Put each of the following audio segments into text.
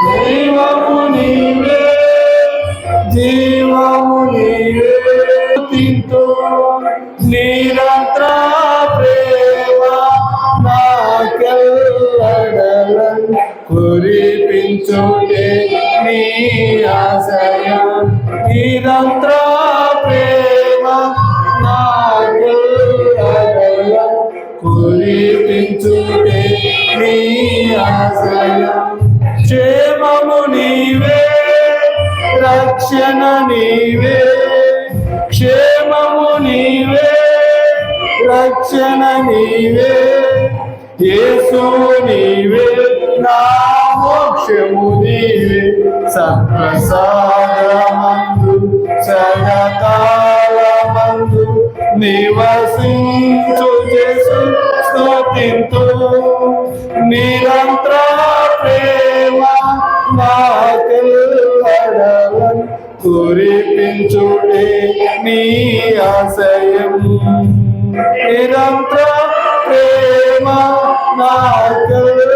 జీవము నీవే, జీవము నీవే, తింటూ నిరంతర ప్రేమ నాకెల్లడలం కురిపించుటే నీ ఆశయం. నిరంతర ప్రేమ నాకెల్లడలం కురిపించుటే నీ ఆశయం. క్షేమము నీవే, రక్షణ నీవే, క్షేమము నీవే, రక్షణ నీవే, యేసు నీవే, నా మోక్షము నీవే. సత్ప్రసాదమందు సదాకాలమందు నివసించు యేసు స్తుతింతు. నిరంతర ప్రేమ నాకెల్లడలం కురిపించుటే నీ ఆశయం. నిరంతర ప్రేమ నాకెల్లడలం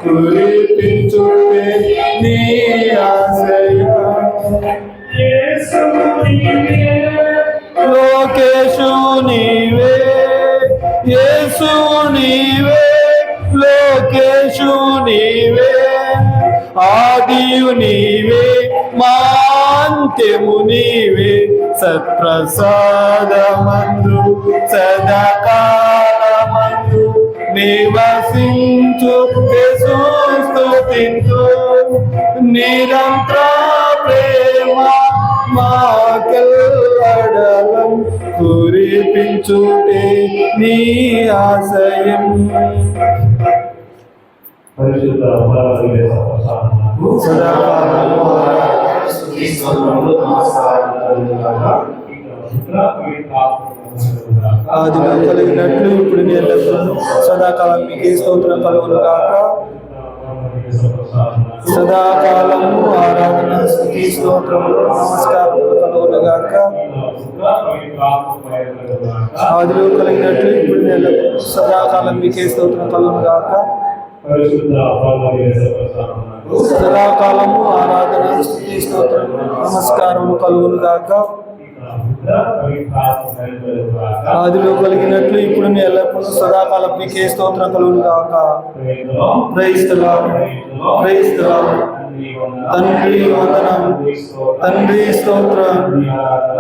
కురిపించుటే నీ ఆశయం. లోకేశు నీవే, యేసు నీవే, లోకేశు నీవే, ఆదియు నీవే, మాంత్యము నీవే. సత్ప్రసాదమందు సదాకాలమందు నివసించు యేసు స్తుతింతు. నిరంతర ప్రేమ మాకెల్లడలం కురిపించుటే నీ ఆశయం. ఆదిలో కలిగినట్లు ఇప్పుడు ఎల్లప్పుడూ సదాకాలం మీకే స్తోత్రం కలుగును గాక. సదాకాలము ఆరాధన స్తుతి స్తోత్రములు నమస్కారములు కలుగును గాక. ఆదిలో కలిగినట్లు ఇప్పుడు ఎల్లప్పుడూ సదాకాలం మీకే స్తోత్రం కలుగును గాక. సదాకాలము ఆరాధన స్తుతి స్తోత్రములు నమస్కారము కలుగును గాక. ఆదిలో కలిగినట్లు ఇప్పుడు ఎల్లప్పుడూ సదాకాలం మీకే స్తోత్రం కలుగును గాక. Praise the lord, praise the Lord. తండ్రి వందనం, తండ్రి స్తోత్రం,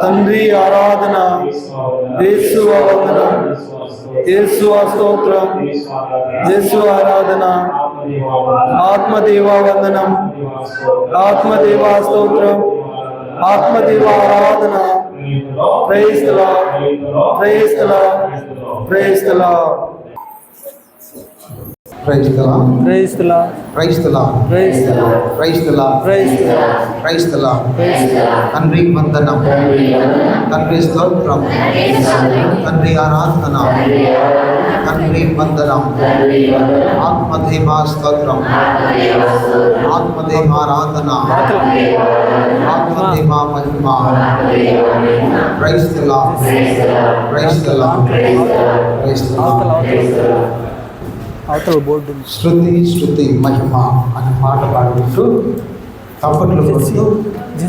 తండ్రి ఆరాధన, యేసు వందనం, యేసు స్తోత్రం, యేసు ఆరాధన, ఆత్మదేవ వందనం, ఆత్మదేవ స్తోత్రం, ఆత్మదేవ ఆరాధన. Praise the lord, praise the lord, praise the Lord. Praise the Lord. Praise the Lord. Praise the Lord. Praise the Lord. Praise the Lord. Praise the Lord. Praise the Lord. Praise the Lord. తండ్రి వందనం, తండ్రి స్తోత్రం, తండ్రి ఆరాధన, తండ్రి వందనం, ఆత్మదేవ స్తోత్రం, ఆత్మదేవ ఆరాధన, ఆత్మదేవ మహిమ. Praise the Lord. Praise the Lord. Praise the Lord. అవతల బోర్డు శృతి శృతి మహిమ అనే పాట పాడుకుంటూ తప్పట్లు కొడుతూ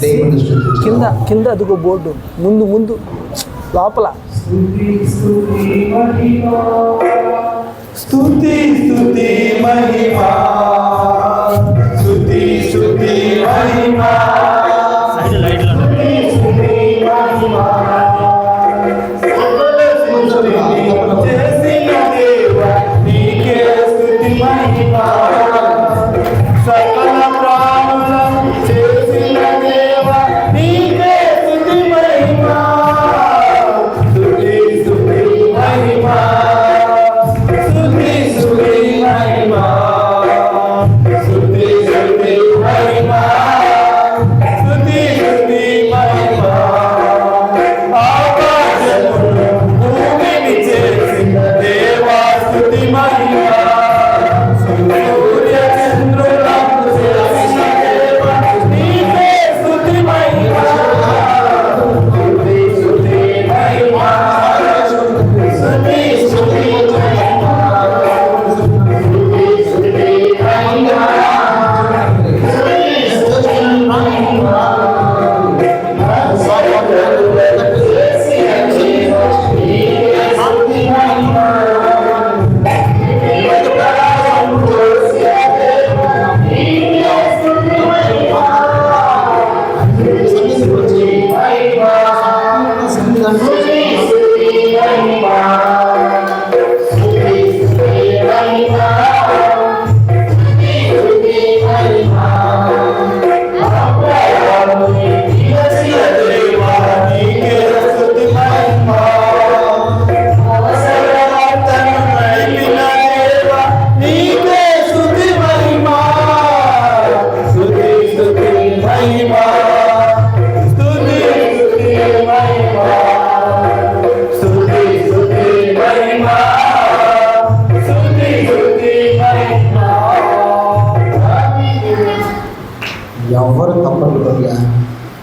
దేవుని స్తుతించాలి. కింద కింద అదిగో బోర్డు, ముందు ముందు లోపల స్తుతి స్తుతి మహిమ, స్తుతి స్తుతి మహిమ, స్తుతి స్తుతి మహిమ, సైడ్ లైట్ స్తుతి స్తుతి మహిమ. సకల ప్రాణులను చేసిన దేవ నీకే స్తుతి మహిమ, స్తుతి స్తుతి మహిమ, స్తుతి స్తుతి మహిమ, స్తుతి స్తుతి మహిమ, స్తుతి స్తుతి మహిమ. ఆకాశమును భూమిని చేసి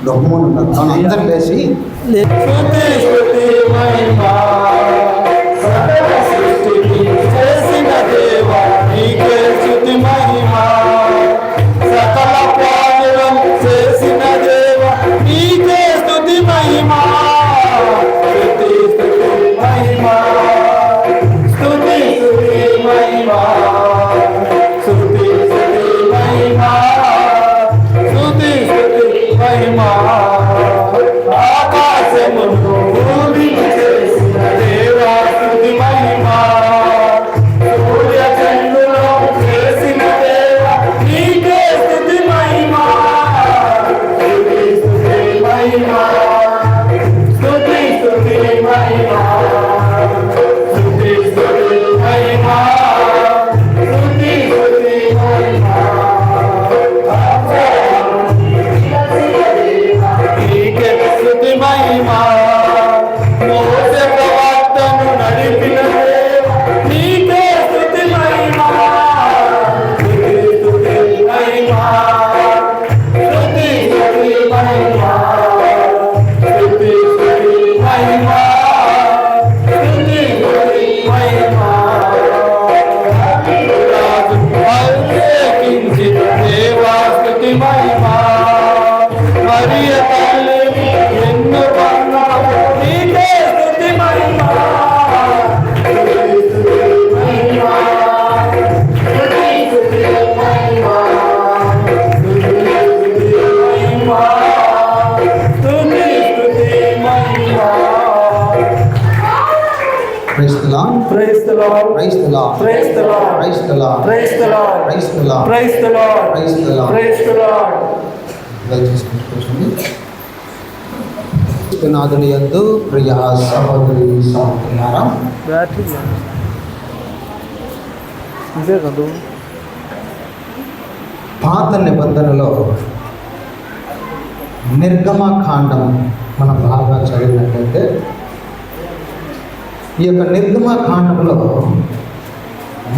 బహుమానం ఉన్నారు. అందరూ లేచి Praise the Lord. Praise the Lord. Praise the Lord. Praise the Lord. Praise the Lord. Praise the Lord. Praise the Lord. Praise the Lord. Praise the Lord. దయచేసి కూర్చోండి. నాదుని యందు ప్రియ సహోదరి సహోదరులారా, పాత నిబంధనలో నిర్గమకాండం మనం బాగా చదివినట్లయితే ఈ యొక్క నిర్గమకాండంలో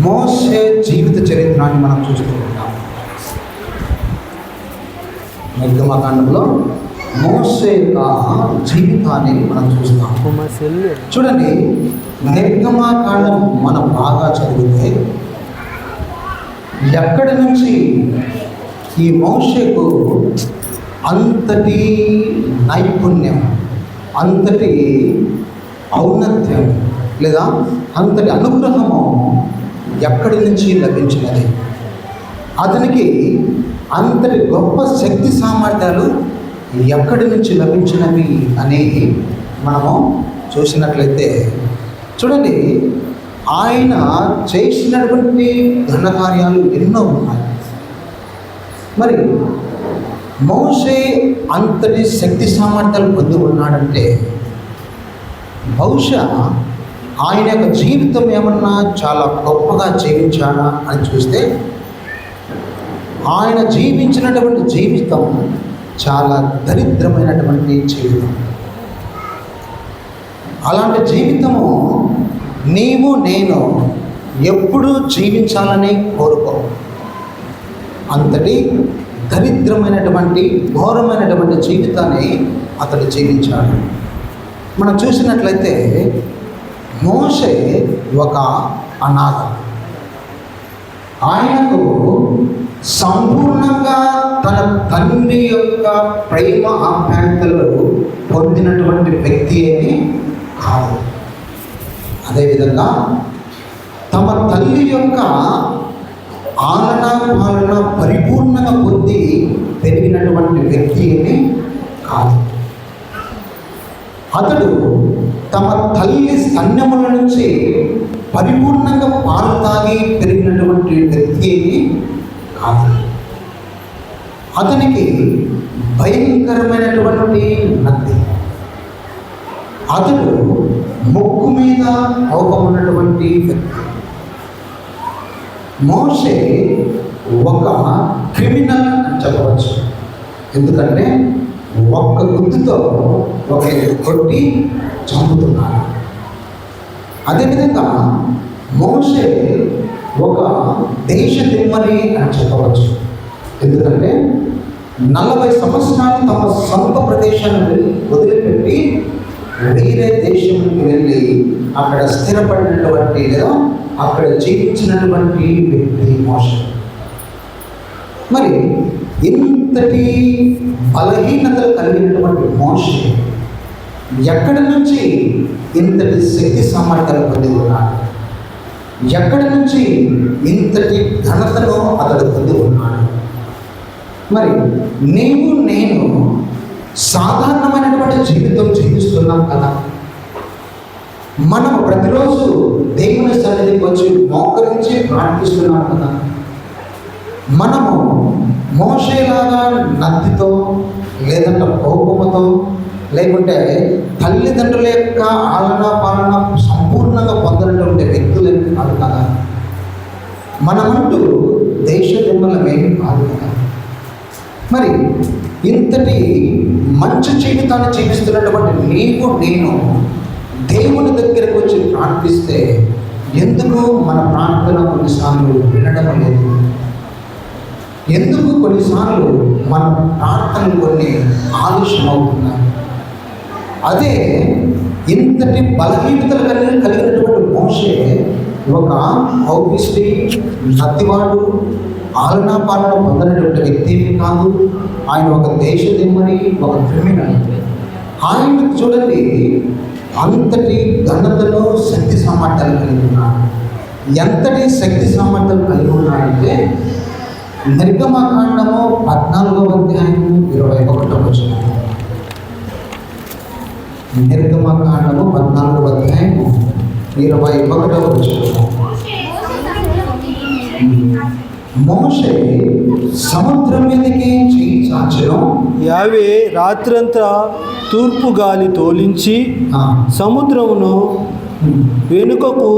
మోషే జీవిత చరిత్రాన్ని మనం చూస్తూ ఉంటాం. నిర్గమకాండంలో మోషే యొక్క జీవితాన్ని మనం చూస్తాం. చూడండి, నిర్గమకాండం మనం బాగా చదివితే ఎక్కడి నుంచి ఈ మోషేకు అంతటి నైపుణ్యం, అంతటి ఔన్నత్యం లేదా అంతటి అనుగ్రహము ఎక్కడి నుంచి లభించినది, అతనికి అంతటి గొప్ప శక్తి సామర్థ్యాలు ఎక్కడి నుంచి లభించినవి అని మనము చూసినట్లయితే చూడండి, ఆయన చేసినటువంటి ఘనకార్యాలు ఎన్నో ఉన్నాయి. మరి మోషే అంతటి శక్తి సామర్థ్యాలు పొంది ఉన్నాడంటే బహుశా ఆయన యొక్క జీవితం ఏమన్నా చాలా గొప్పగా జీవించాడా అని చూస్తే ఆయన జీవించినటువంటి జీవితం చాలా దరిద్రమైనటువంటి జీవితం. అలాంటి జీవితము నీవు నేను ఎప్పుడూ జీవించాలని కోరుకో. అంతటి దరిద్రమైనటువంటి ఘోరమైనటువంటి జీవితాన్ని అతడు జీవించాడు. మనం చూసినట్లయితే మోషే ఒక అనాథ. ఆయనకు సంపూర్ణంగా తన తండ్రి యొక్క ప్రేమ ఆప్యాయతలు పొందినటువంటి వ్యక్తి అని కాదు. అదేవిధంగా తమ తల్లి యొక్క ఆలన పాలన పరిపూర్ణంగా పొంది పెరిగినటువంటి వ్యక్తి అని కాదు. అతడు తమ తల్లి స్తన్యముల నుంచి పరిపూర్ణంగా పాలు తాగి పెరిగినటువంటి వ్యక్తి కాదు. అతనికి భయంకరమైనటువంటి నత్తి. అతడు ముక్కు మీద అవకమున్నటువంటి వ్యక్తి. మోషే ఒక క్రిమినల్ అని చెప్పవచ్చు. ఎందుకంటే ఒక్క గుర్తుతో ఒక కొట్టి చంపుతున్నాడు. అదేవిధంగా మోషే ఒక దేశ దిమ్మరి అని చెప్పవచ్చు. ఎందుకంటే 40 సంవత్సరాలు తమ సొంత ప్రదేశాన్ని వదిలిపెట్టి వేరే దేశానికి వెళ్ళి అక్కడ స్థిరపడినటువంటి లేదా అక్కడ జీవించినటువంటి వ్యక్తి మోషే. మరి ఇంతటి బలహీనతలు కలిగినటువంటి మోషే ఎక్కడి నుంచి ఇంతటి శక్తి సామర్థ్యాలు పొంది ఉన్నాడు? ఎక్కడి నుంచి ఇంతటి ఘనతను అతడు పొంది ఉన్నాడు? మరి నేను సాధారణమైనటువంటి జీవితం జీవిస్తున్నాం కదా. మనం ప్రతిరోజు దేవుని సన్నిధికి వచ్చి మోకరించి ప్రార్థిస్తున్నాం కదా. మనము మోషేలాగా నత్తితో లేదంటే కోపముతో లేకుంటే తల్లిదండ్రుల యొక్క ఆలన పాలన సంపూర్ణంగా పొందినటువంటి వ్యక్తులని కాదు కదా. మనమంటూ దేశ దిమ్మలమేమి కాదు కదా. మరి ఇంతటి మంచి జీవితాన్ని జీవిస్తున్నటువంటి నేను దేవుని దగ్గరకు వచ్చి ప్రార్థిస్తే ఎందుకు మన ప్రార్థన కొన్నిసార్లు వినడం లేదు? ఎందుకు కొన్నిసార్లు మన ప్రార్థనలు కొన్ని ఆలస్యం అవుతున్నాయి? అదే ఇంతటి బలహీనతలు కలిగినటువంటి మోషే ఒక ఔపిష్టి నత్తివాడు ఆలనా పాలన పొందినటువంటి వ్యక్తి కాదు. ఆయన ఒక దేశ దిమ్మని, ఒక క్రిమినల్. ఆయన చూడండి అంతటి ఘనతలో శక్తి సామర్థ్యాలు కలిగి ఉన్నాడు. ఎంతటి శక్తి సామర్థ్యాలు కలిగి ఉన్నాడంటే నిర్గమకాండము 14వ అధ్యాయము 21వ వచనం. నిర్గమకాండము 14వ అధ్యాయము 21వ వచనం. మోషే సముద్రం మీదకి చేయి చాచెను. యావే రాత్రంతా తూర్పు గాలి తోలించి సముద్రమును వెనుకకు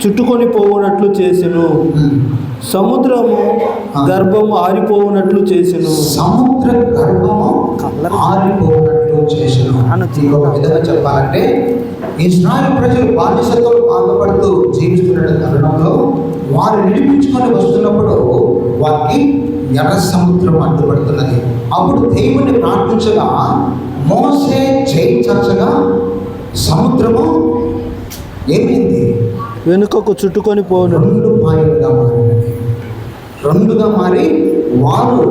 చుట్టుకొని పోవునట్లు చేసెను. సముద్రము గర్భము ఆరిపోవునట్లు చేసెను. సముద్ర గర్భము ఆరిపోవునట్లు చేసెను. ఇంకొక విధంగా చెప్పాలంటే ఇశ్రాయేలు ప్రజలు బానిసతో బాధపడుతూ జీవిస్తున్న తరుణంలో వారు విడిపించుకొని వస్తున్నప్పుడు వారికి ఎర్ర సముద్రం అడ్డుపడుతున్నది. అప్పుడు దేవుని ప్రార్థించగా మోసే చేయి చాచగా సముద్రము ఏమైంది? వెనుకకు చుట్టుకొని పోను 2 పాయలుగా మారినది. 2గా మారి వారు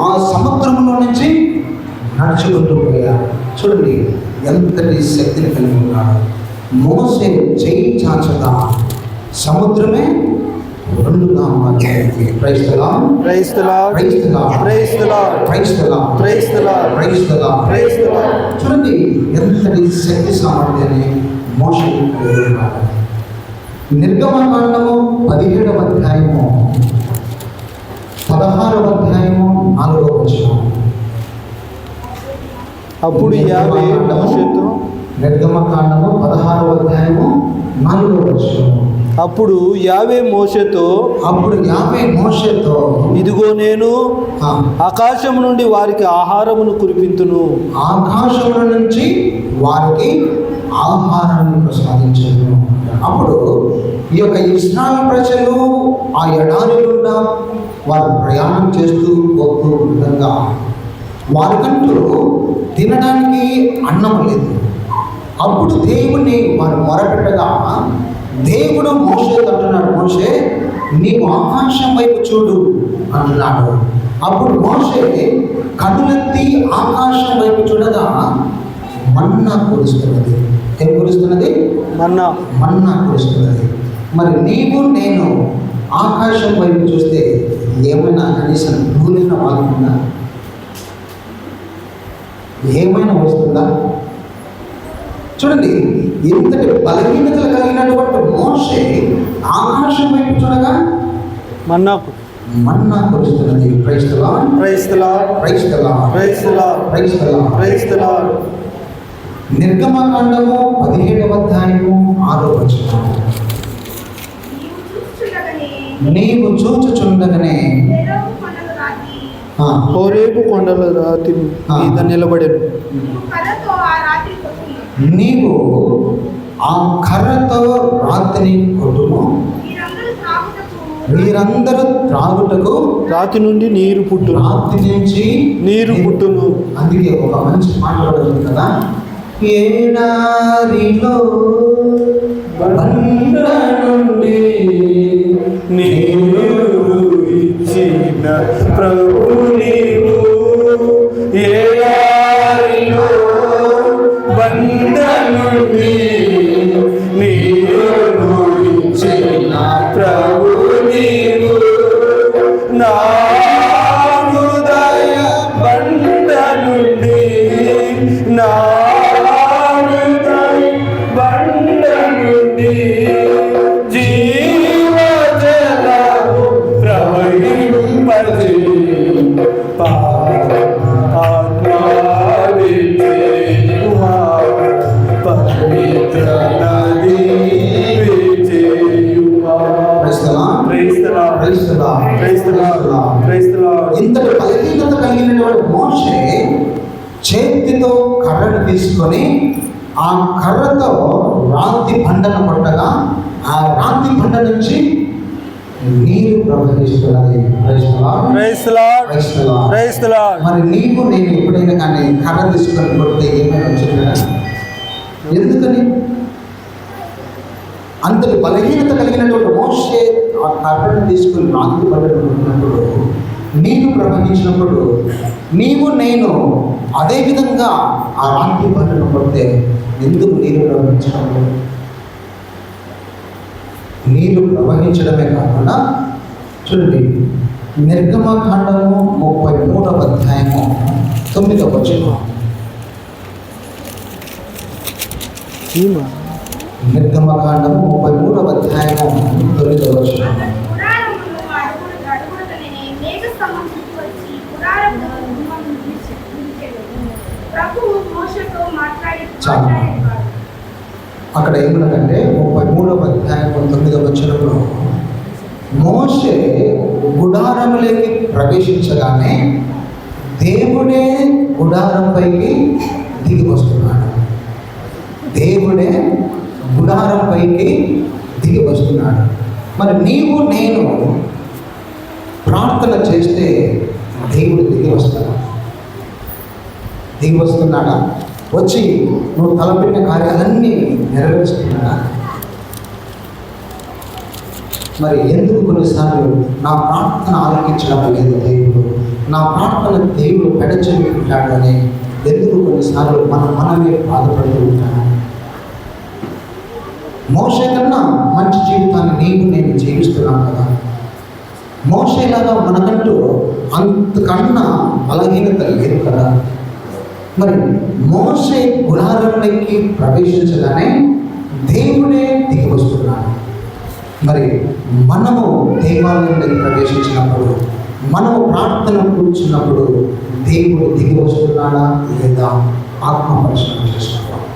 ఆ సముద్రంలో నుంచి నడుచుకుంటూ పోయారు. చూడండి ఎంతటి శక్తిని కలిగి ఉన్నాడు. మోసే చేయి చాచగా సముద్రమే 2గా మారింది. Praise the lord, praise the lord, praise the lord, praise the lord, praise the lord, praise the lord, praise the lord, praise the Lord. చూడండి ఎంతటి శక్తి సామర్థ్యాన్ని మోసే కలిగి ఉన్నాడు. నిర్గమకాండము 17వ అధ్యాయము 16వ అధ్యాయము 4వ వచనం. అప్పుడు యావే మోషేతో నిర్గమకాండము 16వ అధ్యాయము 4వ వచనం. అప్పుడు యావే మోషేతో ఇదిగో నేను ఆకాశము నుండి వారికి ఆహారమును కురిపింతును. ఆకాశముల నుంచి వారికి ఆహారాన్ని ప్రసాదించను. అప్పుడు ఈ యొక్క ఇశ్రాయేలు ప్రజలు ఆ ఎడారి గుండా వారు ప్రయాణం చేస్తూ పోతూ ఉండగా వారికంటూ తినడానికి అన్నం లేదు. అప్పుడు దేవుణ్ణి వారు మొరపెట్టగా దేవుడు మోషేతో అంటున్నాడు, మోషే నీవు ఆకాశం వైపు చూడు అంటున్నాడు. అప్పుడు మోషే కన్నులెత్తి ఆకాశం వైపు చూడగా మన్నా కురుస్తున్నది. ఏం కురుస్తున్నది? మన్నా కురుస్తున్నది. మరి నీవు నేను ఆకాశం వైపు చూస్తే ఏమైనా కనీసం ధూళిన వాగుతుందా? ఏమైనా వస్తుందా? చూడండి ఇంతటి బలహీనతలు కలిగినటువంటి మోషే ఆకాశం వైపు చూడగా మన్నా కురుస్తున్నది. Praise the lord, praise the lord, praise the lord, praise the lord, praise the lord, praise the lord. నిర్గమకాండము 17వ అధ్యాయము 6వ వచనం. నీవు చూచుచుండగానే హోరేబు కొండల రాతి మీద నిలబడెను. నీవు ఆ కర్రతో రాతిని కొట్టుము. వీరందరూ త్రాగుటకు రాతి నుండి నీరు పుట్టును. రాతి నుంచి నీరు పుట్టును. అందుకే ఒక మంచి మాట పడుతుంది కదా, ఏడారిలో బండ నుండి నీరు ఇచ్చిన ప్రభు నీవు, ఏడారిలో బండ నుండి నీరు ఇచ్చిన ప్రభు నీవు, నా హృదయ బండ నుండి, నా హృదయ బండ నుండి జీవజలము ప్రవహింపజే ఆత్మావిజేయుమా పవిత్ర నది విజేయుమా. ఇంతటి బలహీనత కలిగినటువంటి మోషే చేతితో కర్రను తీసుకొని ఆ కర్రతో రాతి బండను కొట్టగా ఆ రాతి బండ నుంచి నీరు ప్రవహిస్తున్నది. మరి నీవు నేను ఎప్పుడైనా కానీ కర్ర తీసుకొని కొడితే ఏమైనా వచ్చిందా? ఎందుకని? అంతటి బలహీనత కలిగినటువంటి మోషే ఆ కర్రను తీసుకుని రాతి బండను కొట్టినప్పుడు నీరు ప్రవహించినప్పుడు నీవు నేను అదే విధంగా ఆ రాతి బండను కొడితే ఎందుకు నీరు ప్రవహించినప్పుడు? నీరు ప్రవహించడమే కాకుండా చూడండి, నిర్గమకాండము 33వ అధ్యాయము 9వ వచనం. నిర్గమకాండము 33వ అధ్యాయము 9వ వచనం. అక్కడ ఏమన్నదంటే 33వ అధ్యాయం 9వ వచనంలో మోషే గుడారములోకి ప్రవేశించగానే దేవుడే గుడారంపైకి దిగి వస్తున్నాడు. దేవుడే గుడారంపైకి దిగి వస్తున్నాడు. మరి నీవు నేను ప్రార్థన చేస్తే దేవుడు దిగి వస్తున్నాడా? వచ్చి నువ్వు తలపెట్టిన కార్యాలన్నీ నెరవేరుస్తున్నాడా? మరి ఎందుకు కొన్నిసార్లు నా ప్రార్థన ఆలకించడం లేదు దేవుడు, నా ప్రార్థన దేవుడు పెడచెవింటాడు అని ఎందుకు కొన్నిసార్లు మనమే బాధపడుతూ ఉంటాను? మోషే కన్నా మంచి జీవితాన్ని నీవు నేను జీవిస్తున్నాను కదా. మోషేలాగా మనకంటూ అంతకన్నా బలహీనత లేదు కదా. మరి మోషే గుడారంలోకి ప్రవేశించగానే దేవుడే దిగి వస్తున్నాడు. మరి మనము దేవాలయంలోకి ప్రవేశించినప్పుడు, మనము ప్రార్థన కూర్చున్నప్పుడు దేవుడు దిగి వస్తున్నాడా లేదా ఆత్మ పరిశీలన చేసుకోవాలి.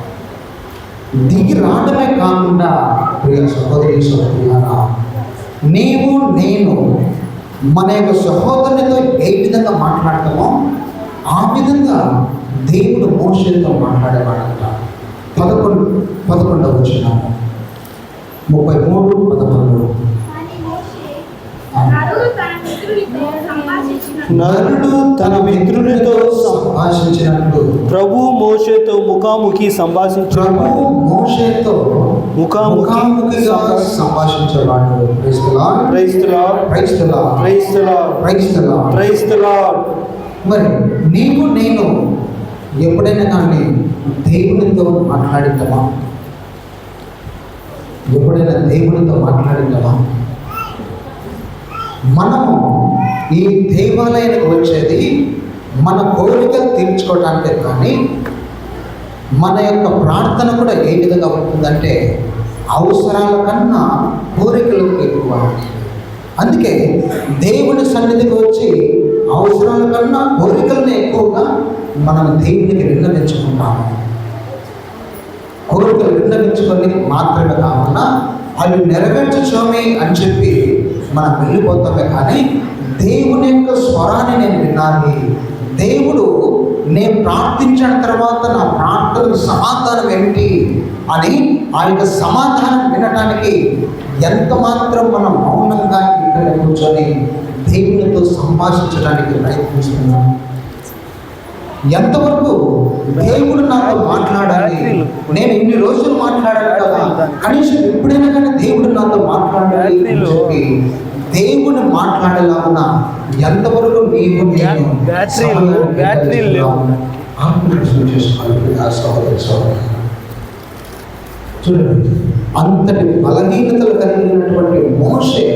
దిగి రావడమే కాకుండా ప్రియ సహోదరి సహోదరులారా, నీవు నేను మన యొక్క సహోదరునితో ఏ విధంగా మాట్లాడతామో ఆ విధంగా దేవుడు మోషేతో మాట్లాడేవాడంట. 11వ వచనం 33:11. నరుడు తన మిత్రునితో సంభాషించినట్లు ప్రభు మోషేతో ముఖాముఖి సంభాషించేవాడు. మోషేతో ముఖాముఖిగా సంభాషించేవాడు. మరి నీవు నేను ఎప్పుడైనా కానీ దేవునితో మాట్లాడిద్దామా? మనము ఈ దేవాలయానికి వచ్చేది మన కోరికలు తీర్చుకోవడానికే కానీ మన యొక్క ప్రార్థన కూడా ఏ విధంగా ఉంటుందంటే అవసరాల కన్నా కోరికలకు ఎక్కువ. అందుకే దేవుని సన్నిధికి వచ్చి అవసరాల కన్నా కోరికలను ఎక్కువగా మనం దేవునికి విన్నవించుకుంటాము. కోరికలు విన్నవించుకొని మాత్రమే కాకుండా అవి నెరవేర్చుకోమి అని చెప్పి మనం వెళ్ళిపోతామే కానీ దేవుని యొక్క స్వరాన్ని నేను వినాలి, దేవుడు నేను ప్రార్థించిన తర్వాత నా ప్రార్థనకు సమాధానం ఏమిటి అని ఆ యొక్క సమాధానం వినడానికి ఎంత మాత్రం మనం మౌనంగా దగ్గర కూర్చొని దేవునితో సంభాషించడానికి ప్రయత్నిస్తున్నాం. ఎంతవరకు దేవుడు నాతో మాట్లాడాలి, నేను ఇన్ని రోజులు మాట్లాడాను కదా, కనీసం ఎప్పుడైనా కానీ దేవుడు నాతో మాట్లాడాలి అని చెప్పి దేవుని మాట్లాడేలాగున ఎంతవరకు నీవు నేను చూడండి, అంతటి బలహీనతలు కలిగినటువంటి మోషే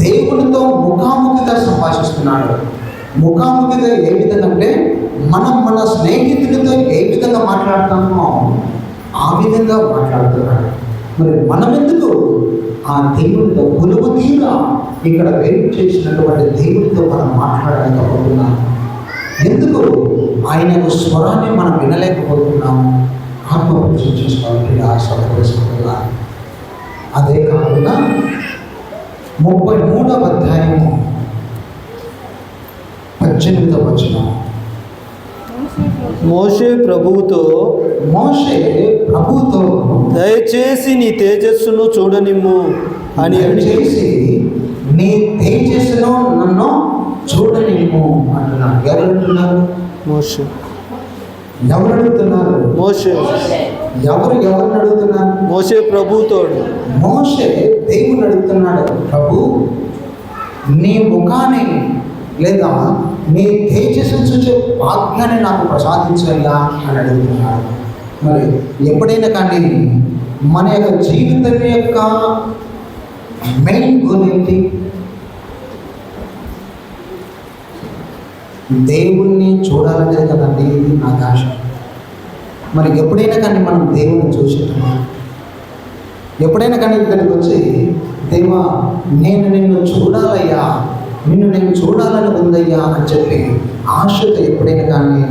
దేవునితో ముఖాముఖిగా సంభాషిస్తున్నాడు. ముఖాముఖిగా ఏ విధంగా అంటే మనం మన స్నేహితుడితో ఏ విధంగా మాట్లాడతామో ఆ విధంగా మాట్లాడుతున్నాడు. మరి మనం ఎందుకు ఆ దేవుడితో కొలువు తీరా ఇక్కడ వెయిట్ చేసినటువంటి దేవుడితో మనం మాట్లాడలేకపోతున్నాం? ఎందుకు ఆయన యొక్క స్వరాన్ని మనం వినలేకపోతున్నాము? ఆత్మపరిచయం చేసుకోవాలంటే ఆ సభ. అదే కాకుండా 33వ అధ్యాయము 18వ వచనం. మోషే ప్రభువుతో దయచేసి నీ తేజస్సును చూడనిమ్ము అని దయచేసి నీ తేజస్సును నన్ను చూడనిమ్ము అంటున్నాడు. ఎవరు అంటున్నారు? మోషే. ఎవరు అడుగుతున్నారు? మోషే. ఎవరిని అడుగుతున్నారు? మోషే ప్రభువుతో. మోషే దేవుని అడుగుతున్నాడు, ప్రభు నీ ముఖాన్ని లేదా నీ తేజస్సును చూసే భాగ్యాన్ని నాకు ప్రసాదించయ్యా అని అడుగుతున్నాడు. మరి ఎప్పుడైనా కానీ మన యొక్క జీవితం యొక్క మెయిన్ గోల్ ఏంటి? దేవుణ్ణి చూడాలనేది కదండి నా ఆశ. మరి ఎప్పుడైనా కానీ మనం దేవుణ్ణి చూసేటప్పుడు, ఎప్పుడైనా కానీ ఇక్కడికి వచ్చి దేవా నేను నిన్ను చూడాలయ్యా, నిన్ను నేను చూడాలని ఉందయ్యా అని చెప్పి ఆశతో ఎప్పుడైనా కానీ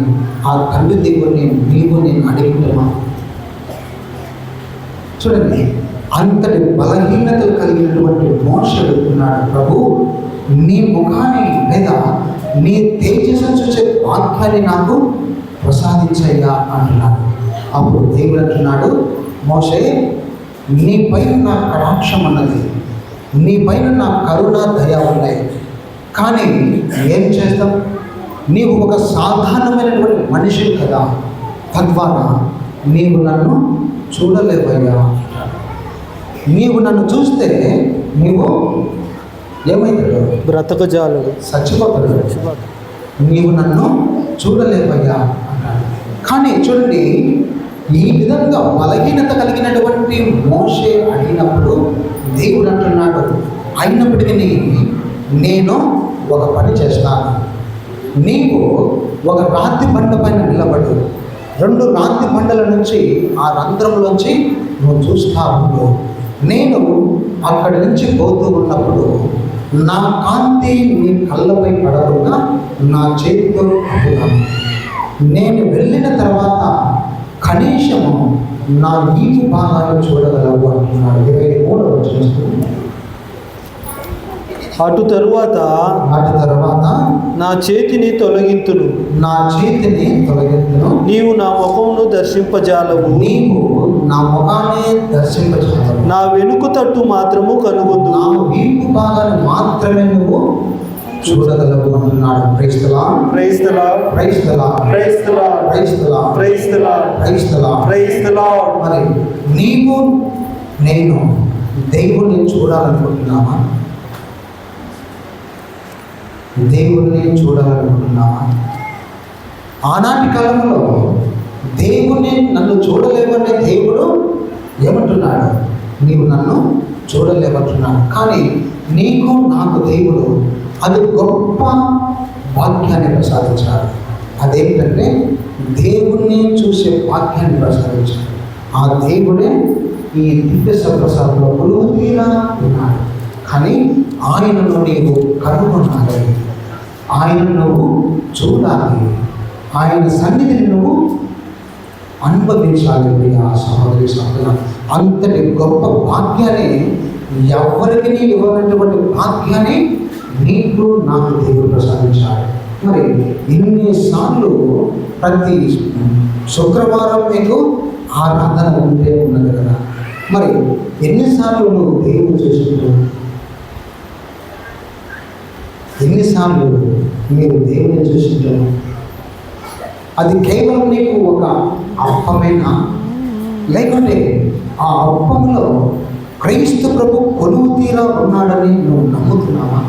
ఆ తండ్రి దేవుడిని నీవు నేను అడుగుతున్నాను. చూడండి, అంతటి బలహీనతలు కలిగినటువంటి మోషే అడుగుతున్నాడు, ప్రభు నీ ముఖాన్ని లేదా నీ తేజస్సు చూసే వాక్యాన్ని నాకు ప్రసాదించయ్యా అంటున్నాడు. అప్పుడు దేవుడు అంటున్నాడు, మోషే నీ పైన నా కటాక్షం అన్నది, నీ పైన నా కరుణ దయ ఉన్నాయి, కానీ ఏం చేస్తాం? నీవు ఒక సాధారణమైనటువంటి మనిషివి కదా, తద్వారా నీవు నన్ను చూడలేవయ్యా. నీవు నన్ను చూస్తే నీవు ఏమైతాడు? బ్రతకజాలుడు, చచ్చిపోతాడు. నీవు నన్ను చూడలేవయ్యా అన్నాడు. కానీ చూడండి, ఈ విధంగా బలహీనత కలిగినటువంటి మోషే అడిగినప్పుడు దేవుడు అంటున్నాడు, అయినప్పటికీ నేను ఒక పని చేస్తాను, నీవు ఒక రాతి బండ పైన నిలబడు, 2 రాతి బండల నుంచి ఆ రంధ్రంలోంచి నువ్వు చూస్తావు, నేను అక్కడి నుంచి పోతూ ఉన్నప్పుడు నా కాంతి నీ కళ్ళపై పడకుండా నా చేతితో అప్పుతాను, నేను వెళ్ళిన తర్వాత కనీసము నా ఈపు భాగాన్ని చూడగలవు అంటున్నాడు. 23వ వచనం. అటు తరువాత నా చేతిని తొలగింతును, నీవు నా ముఖమును దర్శింపజాలవు, నా ముఖాన్ని దర్శింపజాలవు, నా వెనుక తట్టు మాత్రము కనుగొందు, నా వీపు భాగాన్ని మాత్రమే నువ్వు చూడగలవు అంటున్నాడు. Praise the lord, praise the lord, praise the lord, praise the lord, praise the lord, praise the lord, praise the lord, praise the Lord. మరి నీవు నేను దేవుణ్ణి చూడాలనుకుంటున్నామా? దేవుణ్ణి చూడాలనుకుంటున్నావా? ఆనాటి కాలంలో దేవుణ్ణి నన్ను చూడలేవనే దేవుడు ఏమంటున్నాడు? నీవు నన్ను చూడలేమంటున్నాడు. కానీ నీకు నాకు దేవుడు అది గొప్ప వాక్యాన్ని ప్రసాదించాడు. అదేంటంటే దేవుణ్ణి చూసే వాక్యాన్ని ప్రసాదించాడు. ఆ దేవుడే ఈ దివ్య సప్రసాదంలో కొలువు తీరా ఉన్నాడు. కానీ ఆయనను నీవు కనుగొనాలి, ఆయన నువ్వు చూడాలి, ఆయన సన్నిధిని నువ్వు అనుభవించాలి. ఆ సహోదరి సహోదరులు, అంతటి గొప్ప భాగ్యాన్ని ఎవరికి ఇవ్వనటువంటి భాగ్యాన్ని నీకు నాకు దేవుడు ప్రసాదించాడు. మరి ఇన్నిసార్లు ప్రతి శుక్రవారం మీకు ఆరాధన ఉంటే ఉన్నది కదా, మరి ఎన్నిసార్లు నువ్వు దేవుడు చేసినప్పుడు ఎన్నిసార్లు మీరు దేవుని చూసింటారు? అది కేవలం నీకు ఒక అప్పమేనా, లేకుంటే ఆ అప్పంలో క్రైస్తవ ప్రభు కొలువు తీరా ఉన్నాడని నువ్వు నమ్ముతున్నావా?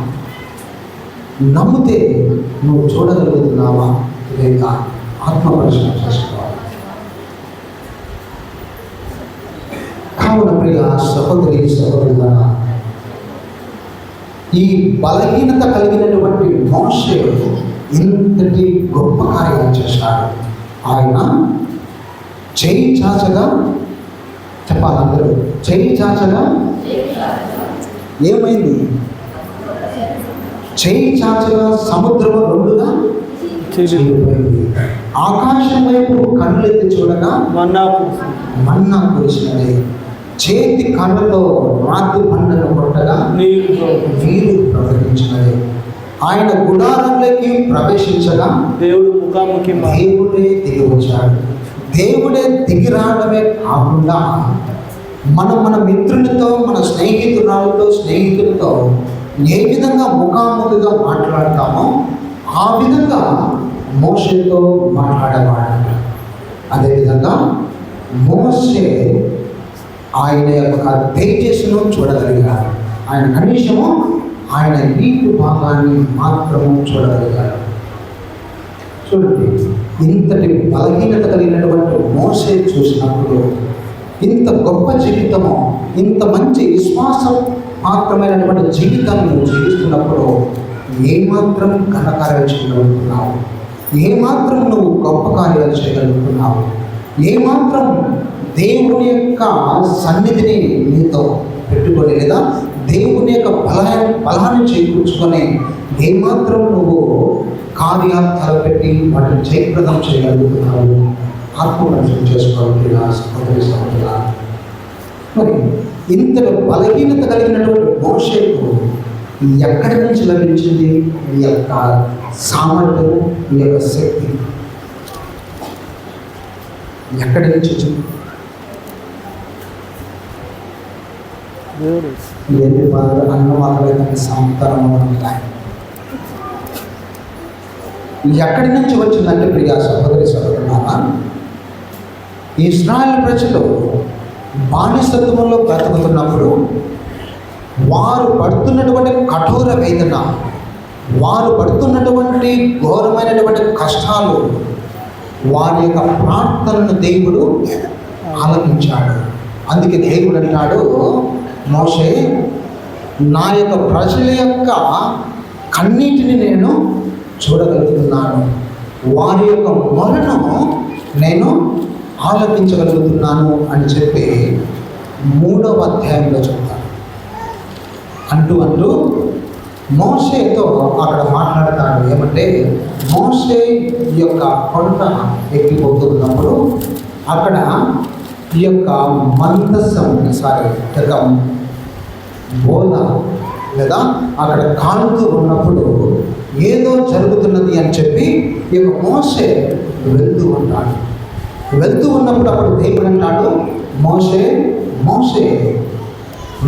నమ్మితే నువ్వు చూడగలుగుతున్నావా లేక ఆత్మపరిశీలన చేసుకోవాలి. కావున ప్రియ సహోదరి సహోదరులారా, ఈ బలహీనత కలిగినటువంటి మోషే ఇంతటి గొప్ప కార్యాలు చేశాడు. ఆయన చేయి చాచగా, చెప్పాలి అందరూ, చేయి చాచగా ఏమైంది? చేయి చాచగా సముద్రము రెండుగా చీలిపోయింది. ఆకాశం వైపు కన్నులెత్తి చూడగా మన్నా కురిసినది. చేతి కళ్ళతో రాతి బండను కొట్టగా నీరు ప్రవహించినది. ఆయన గుడారంలోకి ప్రవేశించగా దేవుడే దిగి వచ్చాడు. దేవుడే దిగి రావడమే కాకుండా మన మిత్రులతో, మన స్నేహితులతో ఏ విధంగా ముఖాముఖిగా మాట్లాడతామో ఆ విధంగా మోషేతో మాట్లాడేవాడు. అదేవిధంగా మోషే ఆయన యొక్క తేజస్సును చూడగలిగాడు. ఆయన కనీసము ఆయన నీటి భాగాన్ని మాత్రము చూడగలిగాడు. చూడండి, ఇంతటి బలహీనత కలిగినటువంటి మోషే చూసినప్పుడు, ఇంత గొప్ప జీవితము, ఇంత మంచి విశ్వాసం మాత్రమైనటువంటి జీవితాన్ని జీవిస్తున్నప్పుడు ఏమాత్రం ఘనకార్యాలు చేయగలుగుతున్నావు? ఏమాత్రం నువ్వు గొప్ప కార్యాలు చేయగలుగుతున్నావు? ఏమాత్రం దేవుని యొక్క సన్నిధిని నీతో పెట్టుకొని, లేదా దేవుని యొక్క బలాన్ని చేకూర్చుకొని ఏమాత్రం నువ్వు కార్యాలు తలపెట్టి వాటిని జయప్రదం చేయగలుగుతున్నావు? ఆత్మపరిశీలన చేసుకోవాలి. మరి ఇంతటి బలహీనత కలిగినటువంటి మోషేకు ఎక్కడి నుంచి లభించింది ఈ యొక్క సామర్థ్యము, ఈ యొక్క శక్తి ఎక్కడి నుంచి వచ్చింది? అన్నవాళ్ళ సంతరము ఉంటాయి. ఎక్కడి నుంచి వచ్చిందంటే ప్రియా సహోదరి సహోదరులారా, ఇశ్రాయేలు ప్రజలు బానిసత్వంలో బ్రతుకుతున్నప్పుడు వారు పడుతున్నటువంటి కఠోర వేదన, వారు పడుతున్నటువంటి ఘోరమైనటువంటి కష్టాలు, వారి యొక్క ప్రార్థనను దేవుడు ఆలకించాడు. అందుకే దేవుడు అంటాడు, మోషే, నా యొక్క ప్రజల యొక్క కన్నీటిని నేను చూడగలుగుతున్నాను, వారి యొక్క మొరను నేను ఆలకించగలుగుతున్నాను అని చెప్పి 3వ అధ్యాయంలో చెప్తాను. అంటూ మోషేతో అక్కడ మాట్లాడతాడు. ఏమంటే, మోషే యొక్క కొండ ఎక్కిపోతున్నప్పుడు అక్కడ ఈ యొక్క బోధ లేదా అక్కడ కాలుతూ ఉన్నప్పుడు ఏదో జరుగుతున్నది అని చెప్పి ఈ యొక్క మోషే వెళ్తూ ఉన్నప్పుడు అప్పుడు దేవుడు అంటాడు, మోషే మోషే,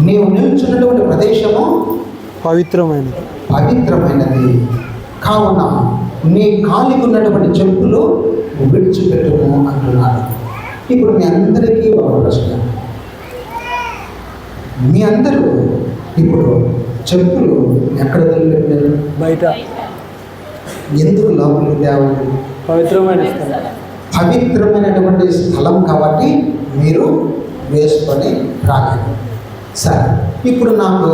నీవు నిల్చున్నటువంటి ప్రదేశము పవిత్రమైనది కావున నీ కాలికి ఉన్నటువంటి చెప్పులు విడిచిపెట్టుము అంటున్నాడు. ఇప్పుడు మీ అందరికీ ఒక ప్రశ్న, మీ అందరూ ఇప్పుడు చెప్పులు ఎక్కడ వదిలిపెట్టారు? బయట. ఎందుకు లోపలికి తేవాలి? పవిత్రమైనటువంటి స్థలం కాబట్టి మీరు వేసుకొని రాలేదు. సరే, ఇప్పుడు నాకు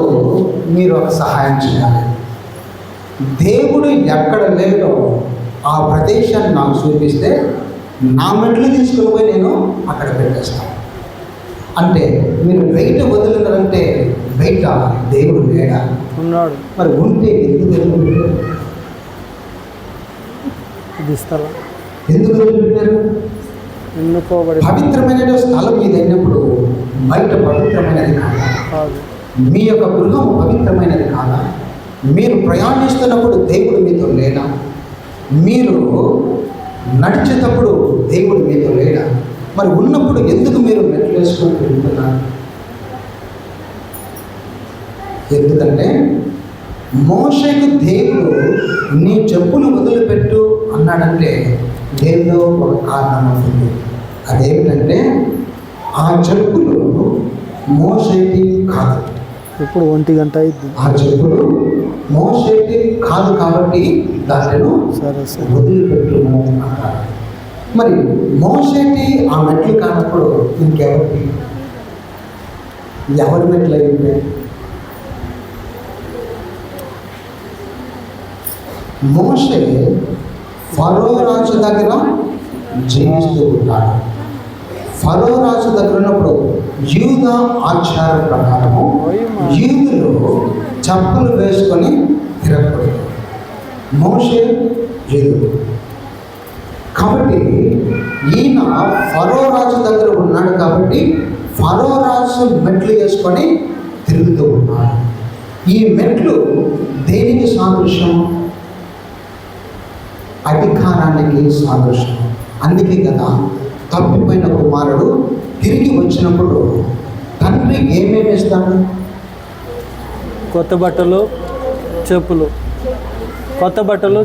మీరు ఒక సహాయం చేయాలి. దేవుడు ఎక్కడ లేడో ఆ ప్రదేశాన్ని నాకు చూపిస్తే నా మెట్లు తీసుకుని పోయి నేను అక్కడ పెట్టేస్తాను. అంటే మీరు బయట వదిలినారంటే బయట దేవుడు లేడా? ఉన్నాడు. మరి ఉంటే ఎందుకు వదిలిపెట్టారు? ఎందుకు వదిలిపెట్టారు? పవిత్రమైన స్థలం మీద అయినప్పుడు బయట పవిత్రమైనది కాదా? మీ యొక్క గృహం పవిత్రమైనది కాదా? మీరు ప్రయాణిస్తున్నప్పుడు దేవుడు మీతో లేడా? మీరు నడిచేటప్పుడు దేవుడు మీతో లేడా? మరి ఉన్నప్పుడు ఎందుకు మీరు మెట్లు వేసుకొని వెళ్తున్నారు? ఎందుకంటే మోషేకు దేవుడు నీ చెప్పులు వదిలిపెట్టు అన్నాడంటే ఏదో ఒక కారణం ఉంటుంది. అదేమిటంటే ఆ చెప్పులు మోషేటి కాదు. ఇప్పుడు 1 గంట అయింది. ఆ చెప్పులు మోషేటి కాదు కాబట్టి దానిలో సరే. వదిలిపెట్టుము అన్నారు. మరి మోషేటి ఆ మెట్లు కానప్పుడు ఇంకెవరికి, ఎవరి మెట్లు అయితే? మోషే ఫరో రాజు దగ్గర జీవిస్తూ ఉంటాడు. ఫరో రాజు దగ్గర ఉన్నప్పుడు యూద ఆచార ప్రకారము యూదులు చెప్పులు వేసుకొని తిరగకూడదు. మోషే యూదుడు కాబట్టి ఈయన ఫరో రాజు దగ్గర ఉన్నాడు కాబట్టి ఫరో రాజు మెట్లు వేసుకొని తిరుగుతూ ఉన్నాడు. ఈ మెట్లు దేనికి సాదృశ్యం? అధికారానికి సాదృశ్యం. అందుకే కదా తప్పిపోయిన కుమారుడు తిరిగి వచ్చినప్పుడు తండ్రి ఏమేమి ఇస్తాడు? కొత్త బట్టలు, చెప్పులు. కొత్త బట్టలు,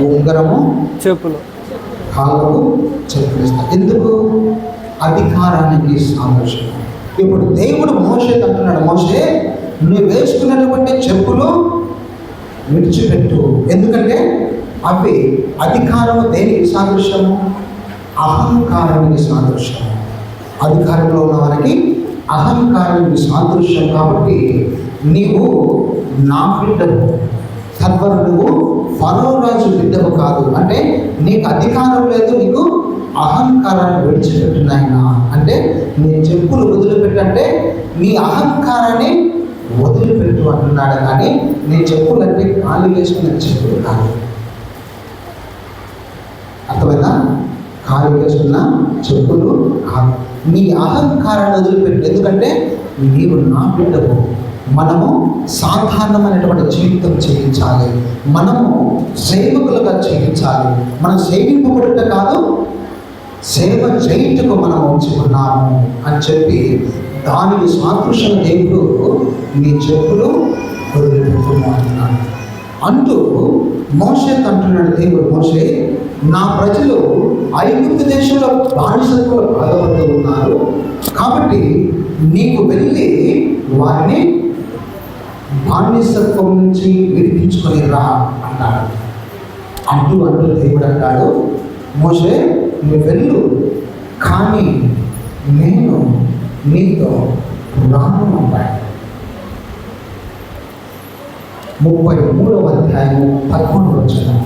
ఉంగరము, చెప్పులు, కాళ్ళకు చెప్పులు ఇస్తాడు. ఎందుకు? అధికారానికి సాదృశ్యం. ఇప్పుడు దేవుడు మోషేకి అంటున్నాడు, మోషే నువ్వు వేసుకున్నటువంటి చెప్పులు విడిచిపెట్టు. ఎందుకంటే అవి అధికారము దేనికి సాదృశ్యము? అహంకారానికి సాదృశ్యం. అధికారంలో ఉన్న వారికి అహంకారానికి సాదృశ్యం. కాబట్టి నీవు నా బిడ్డవు, తద్వారా నువ్వు ఫరో రాజు బిడ్డవు కాదు. అంటే నీకు అధికారం లేదు, నీకు అహంకారాన్ని విడిచిపెట్టినాయన. అంటే నీ చెప్పులు వదిలిపెట్టంటే నీ అహంకారాన్ని వదిలిపెట్టు అంటున్నాడు. కానీ నీ చెప్పులు అంటే కాళ్ళు వేసుకునే చెప్పులు కాదు. అర్థమైనా? కాలు వేసుకున్న చెప్పులు కాదు. నీ అహంకారాన్ని వదిలిపెట్టు. ఎందుకంటే నీవు నా బిడ్డవు. మనము సాధారణమైనటువంటి జీవితం జీవించాలి. మనము సేవకులుగా జీవించాలి. మనం సేవింపబడుట కాదు, సేవ చేయుటకు మనం ఉంచుకున్నాము అని చెప్పి దానికి సాదృశ్యం దేవుడు నీ చెప్పులు వదిలిపెట్టుకుంటున్నాడు అంటూ మోషే అంటున్నాడు. దేవుడు, మోషే నా ప్రజలు ఐగుప్తు దేశంలో బానిసత్వంలో బాధపడుతూ ఉన్నారు కాబట్టి నీకు వెళ్ళి వారిని బానిసత్వం నుంచి విడిపించుకొని రా అన్నాడు. అంటూ దేవుడు అంటాడు, మోషే నువ్వు వెళ్ళు, కానీ నేను నీతో రాను అన్నాడు. 33వ అధ్యాయము 11వ వచనం.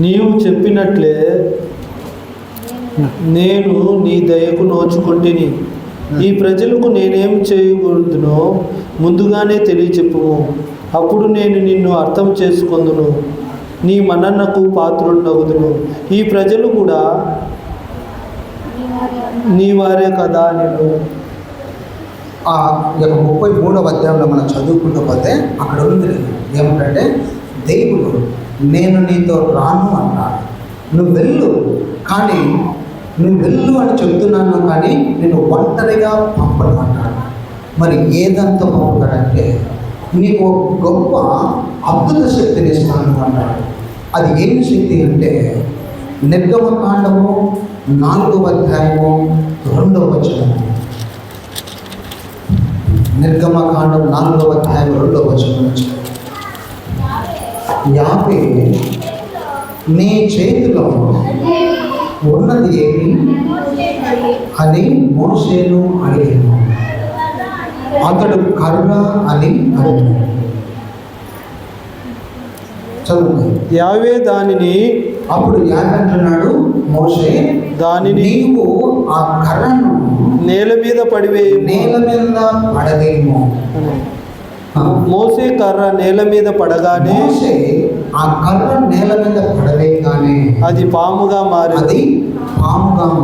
నీవు చెప్పినట్లే నేను నీ దయకు నోచుకుంటుని ఈ ప్రజలకు నేనేం చేయకూడదునో ముందుగానే తెలియచెప్పుము. అప్పుడు నేను నిన్ను అర్థం చేసుకొందును, నీ మన్ననకు పాత్రుడగుదును. ఈ ప్రజలు కూడా నీ వారే కదా. నేను ఆ 33వ అధ్యాయంలో మనం చదువుకుంటూ పోతే అక్కడ ఉంది ఏమిటంటే, దేవుడు నేను నీతో రాను అన్నాడు. నువ్వు వెళ్ళు, కానీ నువ్వు వెళ్ళు అని చెప్తున్నాను, కానీ నేను ఒంటరిగా పంపను అన్నాడు. మరి ఏదంతా పంపుతాడంటే నీకు గొప్ప అద్భుత శక్తిని ఇస్తాను అన్నాడు. అది ఏమి శక్తి అంటే నిర్గమకాండము 4వ అధ్యాయము 2వ వచనం. నిర్గమకాండం 4వ అధ్యాయం 2వ వచనం నుంచి, యావే నీ చేతిలో ఉన్నది ఏమి అని మోషేను అడిగాను. అతడు కర్ర అని అడిగాడు. చదువు. యావే దానిని, అప్పుడు యావే అంటున్నాడు, మోషే దానిని నీవు ఆ కర్రను నేల మీద పడవేమో. మోసే కర్ర నేల మీద పడగానే, మోసే ఆ కర్ర నేల మీద పడవేయగానే అది పాముగా మారింది.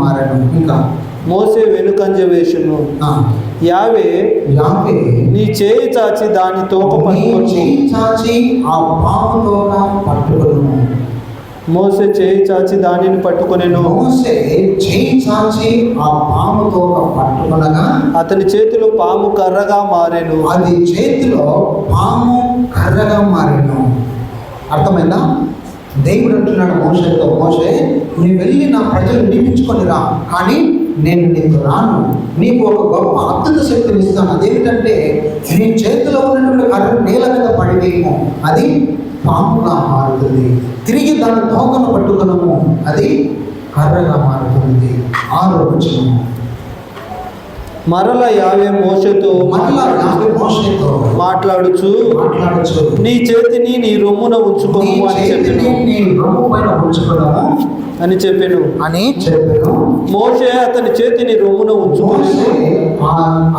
మారను. ఇంకా మోసే వెనుకంజ వేషను. యావే నీ చేయి చాచి దాని తోక చాచి ఆ పాము తోక పట్టుకొను. మోసే చేయి చాచి దానిని పట్టుకొనెను. మోసే చేయి చాచి ఆ పాముతో పట్టుకొనగా అతని చేతిలో పాము కర్రగా మారెను. అది చేతిలో పాము కర్రగా మారెను. అర్థమైందా? దేవుడు అంటున్నాడు మోషేతో, మోషే నువ్వు వెళ్ళి నా ప్రజలు నియమించుకొని రా, కానీ నేను నీకు రాను, నీకు ఒక గొప్ప అద్భుత శక్తిని ఇస్తాను. అదేమిటంటే నీ చేతిలో ఉన్నటువంటి కర్ర నేల మీద పడివేయము, అది పాముగా మారుతుంది. తిరిగి దాని తోకను పట్టుకునము, అది కర్రగా మారుతుంది. 6వ వచనము. మరల యావే మోషేతో మాట్లాడుచు నీ చేతిని నీ రొమ్మున ఉంచుకోము అని చెప్పెను. మోషే అతని చేతిని రొమ్మున ఉంచుకొని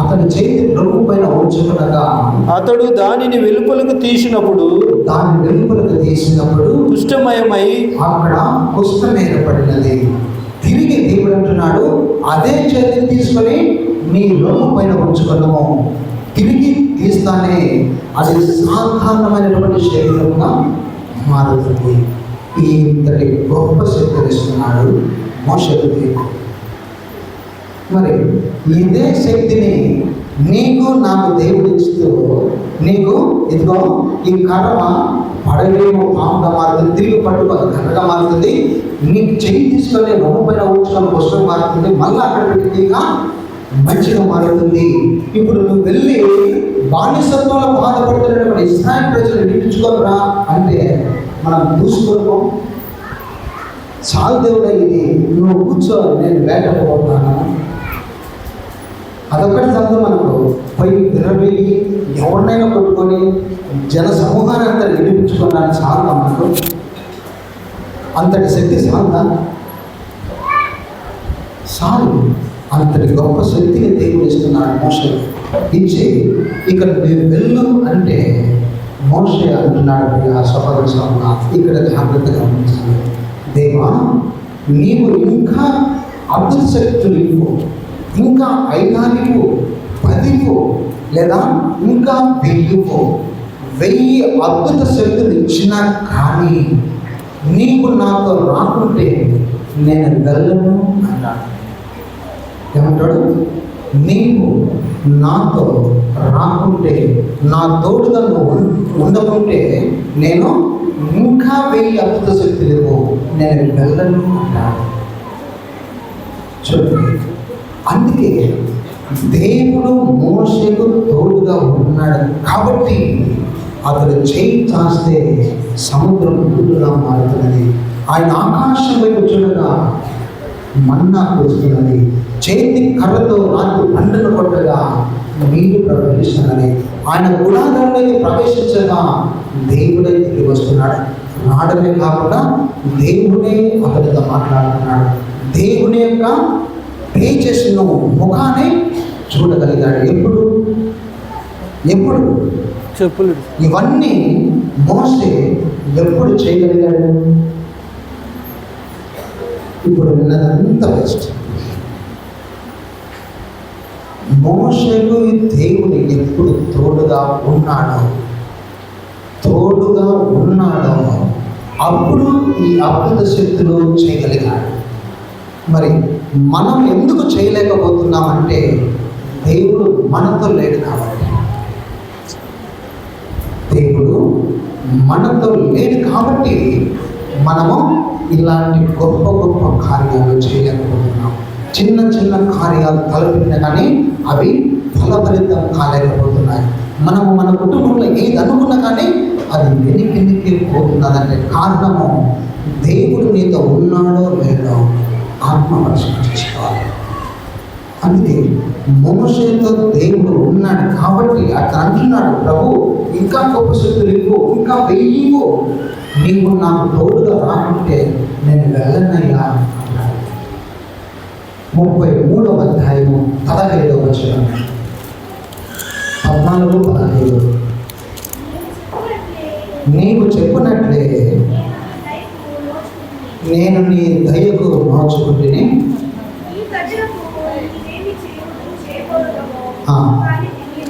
అతని చేతి రొమ్ము పైన ఉంచుకునగా అతడు దానిని వెలుపలకు తీసినప్పుడు కుష్ఠమయమై అక్కడ కుష్ఠం ఏర్పడినది. తిరిగి దేవుడు అంటున్నాడు, అదే చేతిని తీసుకొని నీ రొమ్ము పైన ఉంచుకున్నాము, తిరిగి తీస్తానే అది సాధారణమైనటువంటి శరీరంగా మారుతుంది. ఇంతటి గొప్ప శక్తిని ఇస్తున్నాడు మోషేకు. మరి ఇదే శక్తిని నీకు నాకు దేవుడు ఇస్తూ, నీకు ఇదిగో ఈ కర్ర పడవేమో పాముగా మారుతుంది, తిరిగి పట్టుకో అది కర్రగా మారుతుంది, నీకు చెయ్యి తీసుకొని రొమ్ము పైన ఉంచుకొని పుస్తకం మారుతుంది, మళ్ళీ అక్కడ పెట్టిగా మంచిగా మారుతుంది. ఇప్పుడు నువ్వు వెళ్ళి బానిసత్వంలో బాధపడుతున్నటువంటి ఇశ్రాయేలు ప్రజలు విడిపించుకోరా అంటే మనం చూసుకోవడం చాలు దేవుడా, ఇది నువ్వు కూర్చో, నేను వేటపోతున్నాను, అదొక్కటి చదువు. మనకు పోయి విరవెళ్ళి ఎవరినైనా కొట్టుకొని జన సమూహాన్ని అంతా విడిపించుకోవడానికి చాలు మనకు అంతటి శక్తి చాలుదా? చాలు. అంతటి గొప్ప శక్తిని దేవుడు ఇస్తున్నాడు మోషే ఇచ్చి, ఇక్కడ నువ్వు వెళ్ళు అంటే మోషే అంటున్నాడు, ఆ సహోదర సహోదరుడా ఇక్కడ జాగ్రత్తగా గమనించాలి. దేవా, నీవు ఇంకా అద్భుత శక్తులు ఇవ్వు, ఇంకా 5 10 లేదా ఇంకా 1000 అద్భుత శక్తులు ఇచ్చినా కానీ నీవు నాతో రాకుంటే నేను వెళ్ళను అన్నాడు. ఏమంటాడు? నీవు నాతో రాకుంటే, నా తోడుగా నువ్వు ఉండకుంటే నేను ఇంకా 1000 అద్భుత శక్తులు నేను వెళ్ళను అన్నాడు. చూడండి, అందుకే దేవుడు మోషేకు తోడుగా ఉన్నాడు కాబట్టి అతడు చేయి చాస్తే సముద్రం గుడ్డుగా మారుతున్నది. ఆయన ఆకాశం వైపు చూడగా మన్నా కురుస్తున్నది. చేతి కర్రతో రాత్రి పంటను కొట్టగా నీళ్లు ప్రవహిస్తున్నది. ఆయన గుడారంలోకి ప్రవేశించగా దేవుడే తిరిగి వస్తున్నాడు. రావడమే కాకుండా దేవుడే అతడితో మాట్లాడుతున్నాడు. దేవుని యొక్క పేచెస్ను ముఖాన్ని చూడగలిగాడు. ఎప్పుడు చెప్పులు ఇవన్నీ మోసే ఎప్పుడు చేయగలిగాడు? ఇప్పుడు విన్నదంతా వేస్ట్. మోషేకు దేవుడు ఎప్పుడు తోడుగా ఉన్నాడో అప్పుడు ఈ అద్భుత శక్తులు చేయగలిగాడు. మరి మనం ఎందుకు చేయలేకపోతున్నామంటే దేవుడు మనతో లేడు కాబట్టి. దేవుడు మనతో లేడు కాబట్టి మనము ఇలాంటి గొప్ప గొప్ప కార్యాలు చేయలేకపోతున్నాం. చిన్న చిన్న కార్యాలు తలపెట్టినా కానీ అవి ఫలఫలితం కాలేకపోతున్నాయి. మనము మన కుటుంబంలో ఏది అనుకున్నా కానీ అది వెనక్కి పోతున్నదంటే కారణము దేవుడు నీతో ఉన్నాడో లేదో ఆత్మపరిశీలన చేసుకోవాలి. అందుకే మోషేతో దేవుడు ఉన్నాడు కాబట్టి అతను అంటున్నాడు, ప్రభు ఇంకా గొప్ప శక్తులు ఇవ్వు, ఇంకా 1000 నీవు నాకు తోడుగా రాకుంటే నేను వెళ్ళనయ్యా అన్నాడు. 33వ అధ్యాయము 15వ వచనం, 14, 15. నీవు చెప్పినట్లే నేను నీ దయకు నోచుకుంటుని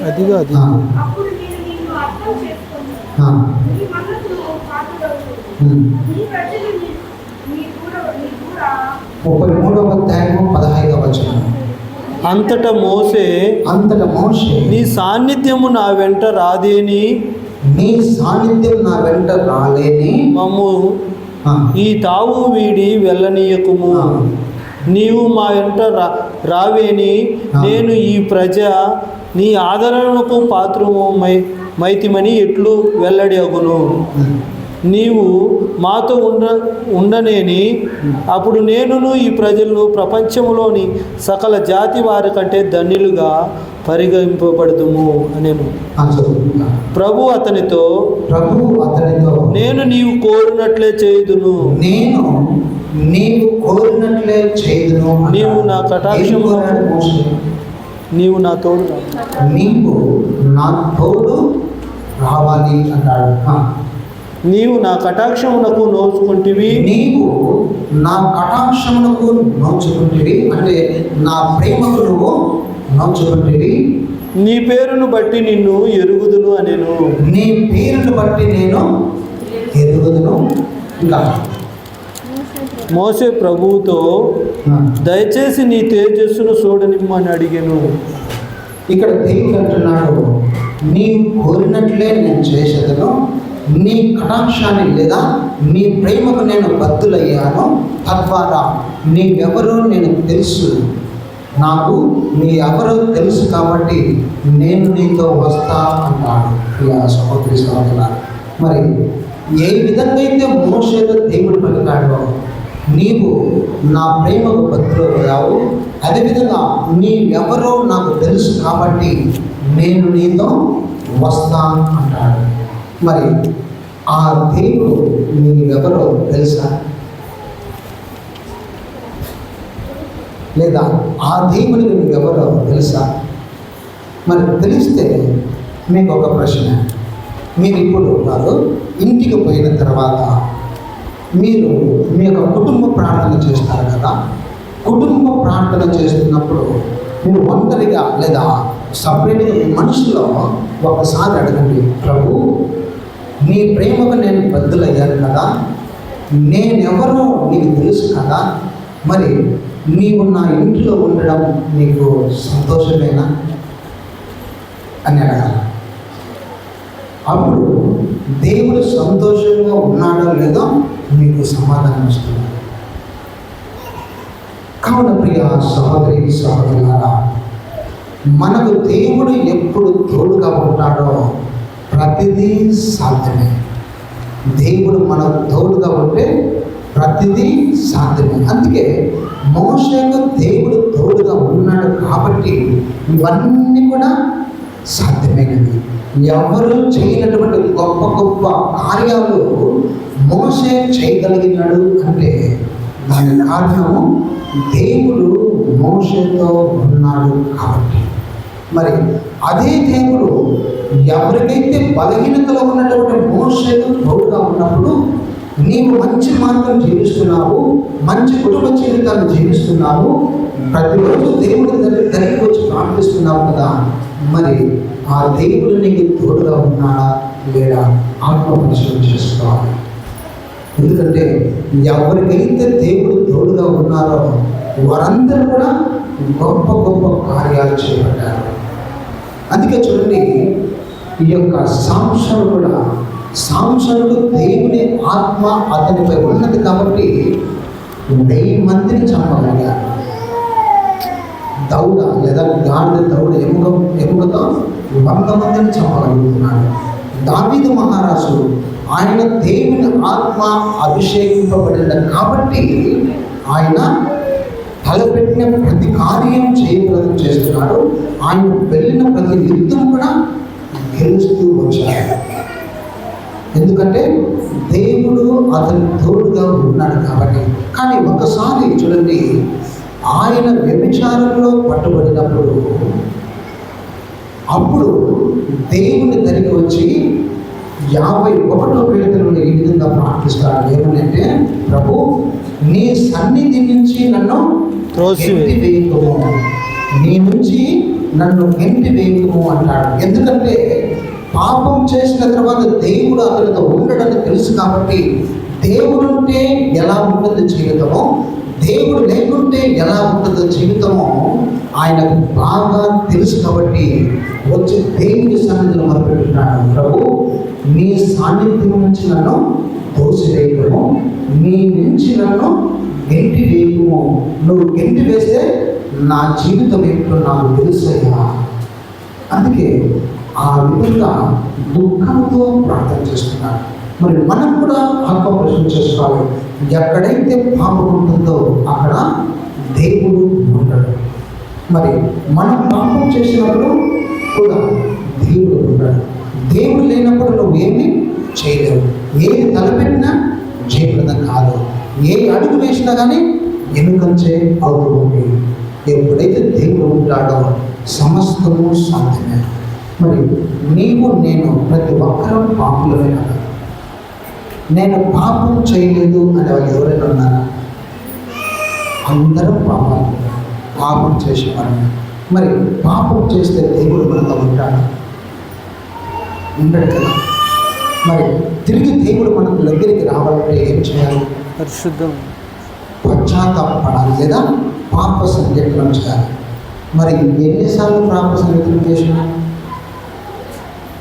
అది కాదు. 33వ అధ్యాయము 15వ వచనం. అంతటా మోషే నీ సాన్నిధ్యము నా వెంట రాదేని, నీ సాన్నిధ్యం నా వెంట రాలేని మమ్ము ఈ తావు వీడి వెళ్ళనీయకుము. నీవు మా వెంట రావేని నేను ఈ ప్రజ నీ ఆదరణకు పాత్రము మైతిమని ఎట్లు వెల్లడి అగును. నీవు మాతో ఉండనేని అప్పుడు నేనును ఈ ప్రజలను ప్రపంచంలోని సకల జాతి వారి కంటే ధన్యులుగా పరిగణింపబడుదుము అనేను. ప్రభు అతనితో నేను నీవు కోరినట్లే చేయుదును, నీవు నా కటాక్షము, నీవు నా తోడు రావాలి అన్నాడు. నీవు నా కటాక్షమునకు నోచుకుంటివి, అంటే నా ప్రేమకు నువ్వు నోచుకుంటివి. నీ పేరును బట్టి నిన్ను ఎరుగుదును అనేను. నీ పేరును బట్టి నేను ఎరుగుదును. ఇంకా మోసే ప్రభువుతో దయచేసి నీ తేజస్సును చూడనిమ్మని అడిగాను. ఇక్కడ దేవుడు అంటున్నాడు, నీవు కోరినట్లే నేను చేసేదను, నీ కటాక్షాన్ని లేదా నీ ప్రేమకు నేను బద్దులయ్యాను, తద్వారా నీవెవరో నేను తెలుసు, నాకు నీ ఎవరో తెలుసు కాబట్టి నేను నీతో వస్తా అన్నాడు. సహోదరి సహోదరులారా, మరి ఏ విధంగా అయితే మోషేతో దేవుడు పలికాడో, నీవు నా ప్రేమకు బద్దులయ్యావు, అదేవిధంగా నీవెవరో నాకు తెలుసు కాబట్టి నేను నీతో వస్తా అంటాడు. మరి ఆ దేవుడు నీవెవరో తెలుసా? లేదా ఆ దేవుడికి నువ్వెవరో తెలుసా? మరి తెలిస్తే మీకు ఒక ప్రశ్న. మీరు ఇప్పుడు వారు ఇంటికి పోయిన తర్వాత మీరు మీ యొక్క కుటుంబ ప్రార్థన చేస్తారు కదా. కుటుంబ ప్రార్థన చేస్తున్నప్పుడు మీరు ఒంటరిగా లేదా సపరేట్గా మనసులో ఒకసారి అడగండి, ప్రభు నీ ప్రేమకు నేను బద్దులయ్యాను కదా, నేనెవరో నీకు తెలుసు కదా, మరి నీవు నా ఇంట్లో ఉండడం నీకు సంతోషమేనా అని అడగాలి. అప్పుడు దేవుడు సంతోషంగా ఉన్నాడో లేదో మీకు సమాధానం వస్తుంది. కావున ప్రియ సహోదరి సహోదరులారా, మనకు దేవుడు ఎప్పుడు తోడుగా ఉంటాడో ప్రతిదీ సాధ్యమే. దేవుడు మనకు తోడుగా ఉంటే ప్రతిదీ సాధ్యమే. అందుకే మోషేకు దేవుడు తోడుగా ఉన్నాడు కాబట్టి ఇవన్నీ కూడా సాధ్యమైనవి. ఎవరు చేయనటువంటి గొప్ప గొప్ప కార్యాలు మోషే చేయగలిగినాడు అంటే దాని కారణము దేవుడు మోషేతో ఉన్నాడు కాబట్టి. మరి అదే దేవుడు ఎవరికైతే బలహీనతలో ఉన్నటువంటి మోషేకు తోడుగా ఉన్నప్పుడు నీవు మంచి మార్గం జీవిస్తున్నావు, మంచి కుటుంబ జీవితాన్ని జీవిస్తున్నావు, ప్రతిరోజు దేవుడి దగ్గరికి వచ్చి ప్రార్థిస్తున్నావు కదా, మరి ఆ దేవుడు నీకు తోడుగా ఉన్నాడా లేడా ఆత్మ పరిశీలన చేసుకోవాలి. ఎందుకంటే ఎవరికైతే దేవుడు తోడుగా ఉన్నారో వారందరూ కూడా గొప్ప గొప్ప కార్యాలు చేపట్టారు. అందుకే చూడండి, ఈ యొక్క సాంసనుడు దేవుని ఆత్మ అతనిపై ఉన్నది కాబట్టి 1000 మందిని చంపగలిగారు. దౌడ లేదా గాడిద దౌడ ఎముకతో 100 మందిని చంపగలుగుతున్నాడు. దావీదు మహారాజు ఆయన దేవుని ఆత్మ అభిషేకింపబడిన కాబట్టి ఆయన తలపెట్టిన ప్రతి కార్యం చేయప్రదం చేస్తున్నాడు. ఆయన వెళ్ళిన ప్రతి యుద్ధం కూడా గెలుస్తూ వచ్చాడు. ఎందుకంటే దేవుడు అతని తోడుగా ఉన్నాడు కాబట్టి. కానీ ఒకసారి చూడండి, ఆయన వ్యభిచారంలో పట్టుబడినప్పుడు అప్పుడు దేవుని దగ్గరికి వచ్చి 51వ కీర్తనలో ఈ విధంగా ప్రార్థిస్తాడు. ఏమనంటే, ప్రభు నీ సన్నిధి నుంచి నన్ను వేయకము, నీ నుంచి నన్ను వేయకము అంటాడు. ఎందుకంటే పాపం చేసిన తర్వాత దేవుడు అతనితో ఉండడని తెలుసు కాబట్టి దేవుడు ఉంటే ఎలా ఉంటుంది జీవితమో, దేవుడు లేకుంటే ఎలా ఉంటుందో జీవితమో ఆయనకు బాగా తెలుసు కాబట్టి వచ్చి దేవుని సన్నిధిలో మొదలుపెట్టున్నాడు. ప్రభు, నీ సాన్నిధ్యం నుంచి నన్ను తోసివేయము, నీ నుంచి నన్ను గెంటి వేయము. నువ్వు గెంటి వేస్తే నా జీవితం ఏంటో నాకు తెలుసయ్యా. అందుకే ఆ విధంగా దుఃఖంతో ప్రార్థన చేస్తున్నాడు. మరి మనం కూడా ఆత్మప్రశ్న చేసుకోవాలి. ఎక్కడైతే పాపం ఉంటుందో అక్కడ దేవుడు ఉంటాడు. మరి మనం పాపం చేసినప్పుడు కూడా దేవుడు ఉంటాడు. దేవుడు లేనప్పుడు నువ్వేమి చేయలేవు. ఏది తలపెట్టినా జయప్రదం కాదు. ఏ అడుగు వేసినా కానీ ఎన్నుకంచే అవుతుంది. ఎప్పుడైతే దేవుడు ఉంటాడో సమస్తము సాధ్యమే. మరి నీవు నేను ప్రతి ఒక్కరూ పాపులమే కదా. నేను పాపం చేయలేదు అనే వాళ్ళు ఎవరైనా ఉన్నారా? అందరం పాపం చేసేవారు. మరి పాపం చేస్తే దేవుడు మనతో ఉంటాడు? ఉండడు కదా. మరి తిరిగి దేవుడు మన దగ్గరికి రావాలంటే ఏం చేయాలి? పరిశుద్ధం పశ్చాత్తాపడాలి లేదా పాప సంకీర్తనం చేయాలి. మరి ఎన్నిసార్లు పాప సంకీర్తనం చేసినా?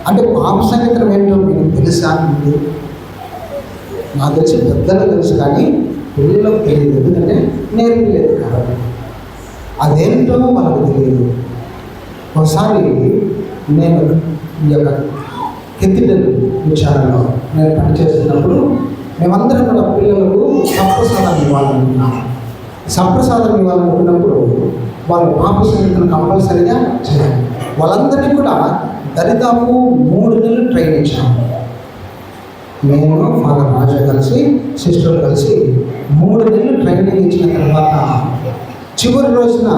అంటే పాప సంకీర్తనం ఏంటో మీకు తెలుసా? మీకు నాకు తెలిసి పెద్దలు తెలుసు కానీ పిల్లలకు తెలియదు. ఎందుకంటే నేర్పలేదు కాబట్టి. అదేంటో వాళ్ళకు తెలియదు. ఒకసారి నేను ఈ యొక్క కెథీడ్రల్ విచారణలో నేను పనిచేస్తున్నప్పుడు మేమందరం కూడా పిల్లలకు సప్రసాదం ఇవ్వాలనుకున్నాం. సప్రసాదం ఇవ్వాలనుకున్నప్పుడు వాళ్ళు పాప సంగీతం కంపల్సరీగా చేయాలి. వాళ్ళందరినీ కూడా దరిదాపు 3 నెలలు ట్రైన్ ఇచ్చాము. నేను ఫాదర్ రాజా కలిసి సిస్టర్ కలిసి 3 నెలలు ట్రైనింగ్ ఇచ్చిన తర్వాత చివరి రోజున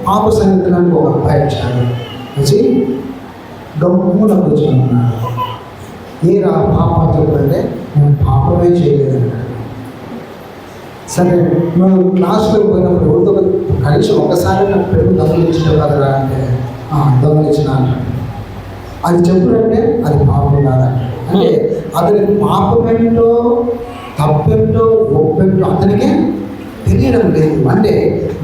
పాప సంగీతానికి ఒక అబ్బాయి వచ్చాడు. వచ్చి గమ్మున కూర్చొని ఉన్నాడు. ఏరా పాప చెప్పంటే నేను పాపమే చేయలేదన్నాడు. సరే, నువ్వు క్లాస్లో పోయినప్పుడు ఎవరితో కనీసం ఒకసారి నాకు పెరుగు దొంగలించడం కదరా అంటే దొంగలించిన అన్నాడు. అది చెప్పుడంటే అది పాపం కాదంట. అంటే అతనికి పాపమేంటో తప్పేంటో ఒప్పేంటో అతనికే తెలియడం లేదు. అంటే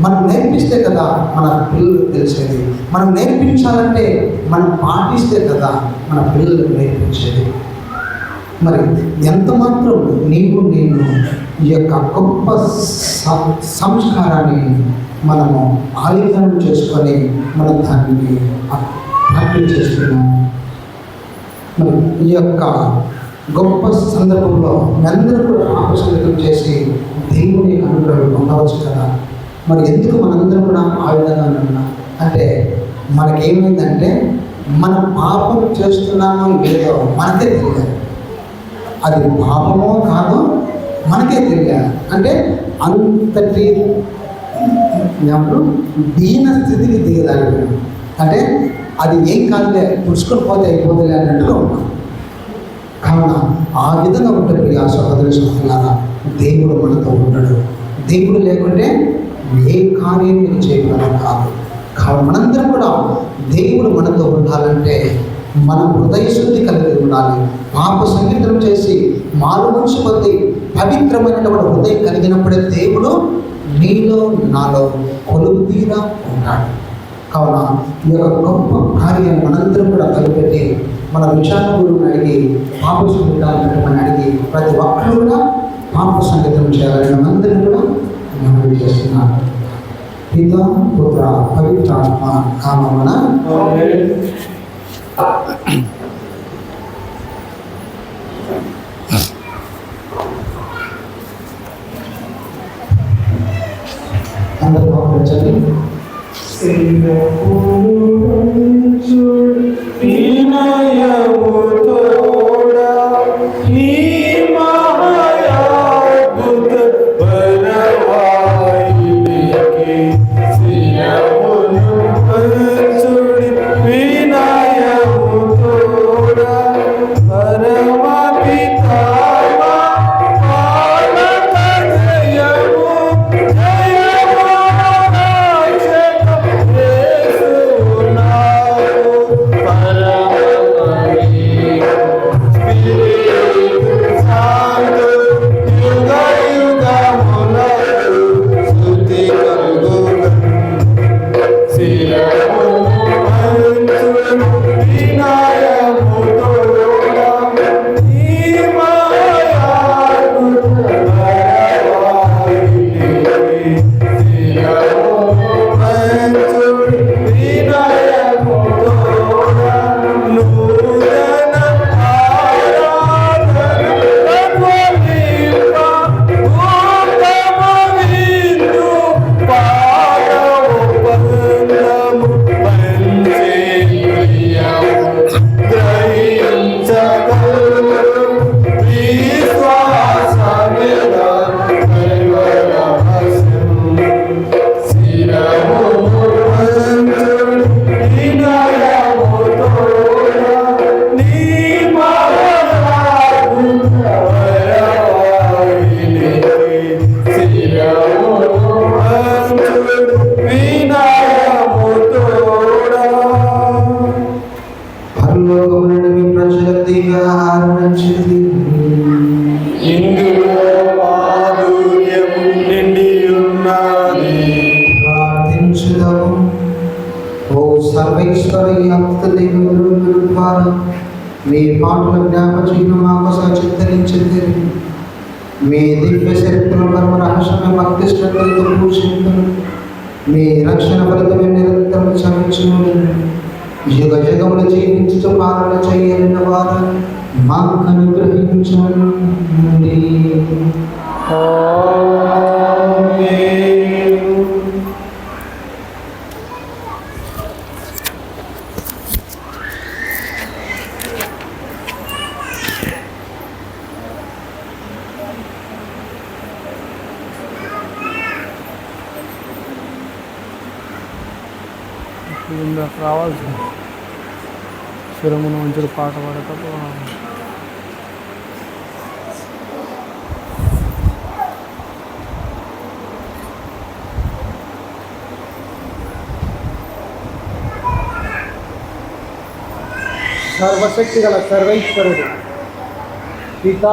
మనం నేర్పిస్తే కదా మన పిల్లలకు తెలిసేది. మనం నేర్పించాలంటే మనం పాటిస్తే కదా మన పిల్లలకు నేర్పించేది. మరి ఎంత మాత్రం నీవు నేను ఈ యొక్క గొప్ప సంస్కారాన్ని మనము ఆలింగనం చేసుకొని మనం దాన్ని ప్రాక్టీస్ చేస్తున్నాం. మరి ఈ యొక్క గొప్ప సందర్భంలో మేమందరూ కూడా పాపసంగతం చేసి దేవుని అనుగ్రహం పొందవచ్చు కదా. మరి ఎందుకు మనందరం కూడా ఆ విధంగా ఉన్నాం అంటే మనకేమైందంటే మనం పాపం చేస్తున్నామో లేదో మనకే తెలియదు. అది పాపమో కాదో మనకే తెలియాలి. అంటే అంతటి దీన స్థితికి దిగదాడు. అంటే అది ఏం కాదులే, పుడుచుకొని పోతే అయిపోతుంది అన్నట్టుగా ఉన్నాం. కావున ఆ విధంగా ఉంటుంది ప్రియ సహోదరి సహోదరులారా. దేవుడు మనతో ఉంటాడు. దేవుడు లేకుంటే ఏ కార్యం మీరు చేయగలం కాదు. కావున మనందరం కూడా దేవుడు మనతో ఉండాలంటే మనం హృదయ శుద్ధి కలిగి ఉండాలి. పాప సంకీర్తనం చేసి మారు మనసు పొంది పవిత్రమైనటువంటి హృదయం కలిగినప్పుడే దేవుడు నీలో నాలో కొలువు తీరా ఉంటాడు. కావున ఈ యొక్క గొప్ప కార్యాన్ని మనందరం కూడా తలపెట్టి మన విచారణ గురువుని అడిగి పాప సంగీతాలను అడిగి ప్రతి ఒక్కరు కూడా పాప సంగీతం చేయాలని మనందరం కూడా మనవి చేస్తున్నాను. పిత పుత్ర పవిత్రాత్మ నామమున అందరూ బాగుంచండి. గ్రహించగలరు విశ్వాసమేద దైవ రహస్యం శిరము వంచుడు వినయముతో నీ మరణాలు వరవాయిని శిరము వంచుడు వినయముతో పరలోకమున మీ ప్రజలదిగా ఆరాధించింది ఇందులో మాధుర్యము నిండి ఉన్నది. ప్రార్థించుదాము. ఓ సర్వేశ్వర యాక్త దేవుడు ద్వారా మీ పాటల జ్ఞాపచిహ్నం మాకు సచిత్తరించింది. మీ దివ్య చరిత్ర పరమ రహస్యమైన భక్తి శ్రద్ధలతో పూజించను. మీ రక్షణ ఫలితమే నిరంతరం చమించును. యుగ జగములు జీవించుతూ పాలన చేయని వారు మాకు అనుగ్రహించండి. ఆమేన్. రావాల్సింది శిరమును మంచి పాట పాడకపోవాలి. సర్వశక్తి గల సర్వేశ్వరుడు పిత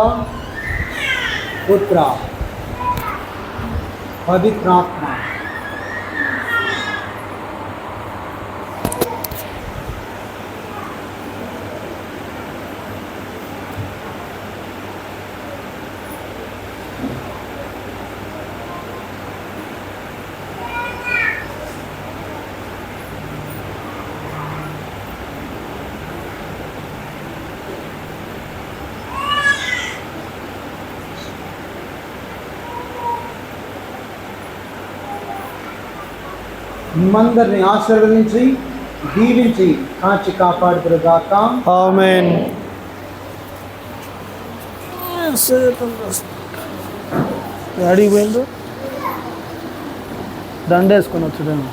పుత్ర పవిత్రాత్మ మిమ్మందరిని ఆశీర్వదించి దీవించి కాచి కాపాడుదురుగాక. ఆమేన్. అడిగి పోయిండు దండేసుకొని వచ్చాడేమో.